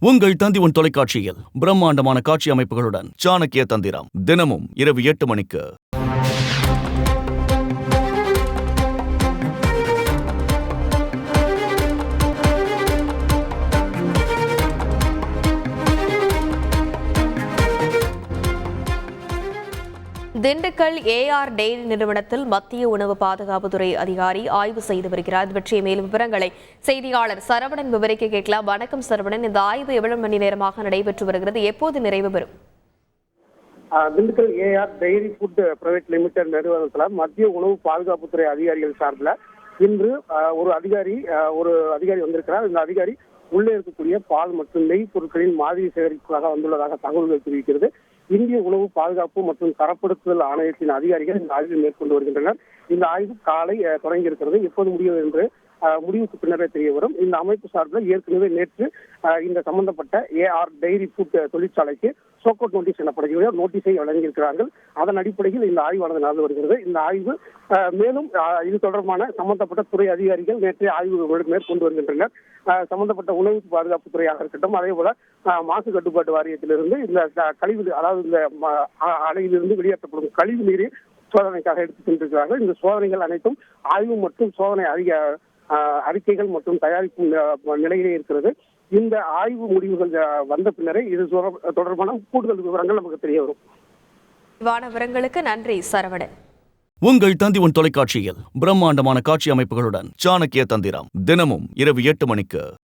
உங்கள் தந்தி தொலைக்காட்சியில் பிரம்மாண்டமான காட்சி அமைப்புகளுடன் சாணக்கிய தந்திரம் தினமும் இரவு 8 மணிக்கு. திண்டுக்கல் ஏஆர் டெய்ரி நிறுவனத்தில் மத்திய உணவு பாதுகாப்புத்துறை அதிகாரி ஆய்வு செய்து வருகிறார். இது பற்றிய மேலும் விவரங்களை செய்தியாளர் சரவணன் விவரிக்க கேட்கலாம். வணக்கம் சரவணன், இந்த ஆய்வு எவ்வளவு மணி நேரமாக நடைபெற்று வருகிறது, எப்போது நிறைவு பெறும்? Dindigul AR dairy food private limited நிறுவனத்தில் மத்திய உணவு பாதுகாப்புத்துறை அதிகாரிகள் சார்பில் இன்று ஒரு அதிகாரி வந்திருக்கிறார். இந்த அதிகாரி உள்ளே இருக்கக்கூடிய பால் மற்றும் நெய் பொருட்களின் மாதிரி சேகரிப்புக்காக வந்துள்ளதாக தகவல்கள் தெரிவிக்கிறது. இந்திய உணவு பாதுகாப்பு மற்றும் தரப்படுத்துதல் ஆணையத்தின் அதிகாரிகள் இந்த ஆய்வை மேற்கொண்டு வருகின்றனர். இந்த ஆய்வு காலை தொடங்கி இருக்கிறது. எப்போது முடியும் என்று முடிவுக்கு பின்னரே தெரிய வரும். இந்த அமைப்பு சார்பில் ஏற்கனவே நேற்று இந்த சம்பந்தப்பட்ட ஏஆர் டெய்ரி ஃபுட் தொழிற்சாலைக்கு சோக்கோட் நோட்டீஸ் எனப்படுகிற நோட்டீஸை வழங்கியிருக்கிறார்கள். அதன் அடிப்படையில் இந்த ஆய்வானது நடந்து வருகிறது. இந்த ஆய்வு மேலும் இது தொடர்பான சம்பந்தப்பட்ட துறை அதிகாரிகள் நேற்றைய ஆய்வு மேற்கொண்டு வருகின்றனர். சம்பந்தப்பட்ட உணவு பாதுகாப்பு துறையாக இருக்கட்டும், அதே போல மாசு கட்டுப்பாட்டு வாரியத்திலிருந்து இந்த கழிவு, அதாவது இந்த அணையிலிருந்து வெளியேற்றப்படும் கழிவு நீரை சோதனைக்காக எடுத்துச் சென்றிருக்கிறார்கள். இந்த சோதனைகள் அனைத்தும் ஆய்வு மற்றும் சோதனை அறிக்கைகள் மற்றும் தயாரிப்பு நிலையிலே இருக்கிறது. இந்த ஆய்வு முடிவுகள் வந்த பின்னரே இது தொடர்பான கூடுதல் விவரங்கள் நமக்கு தெரிய வரும். விவரங்களுக்கு நன்றி சரவணன். உங்கள் தந்தி தொலைக்காட்சியில் பிரம்மாண்டமான காட்சி அமைப்புகளுடன் சாணக்கிய தந்திரம் தினமும் இரவு 8 மணிக்கு.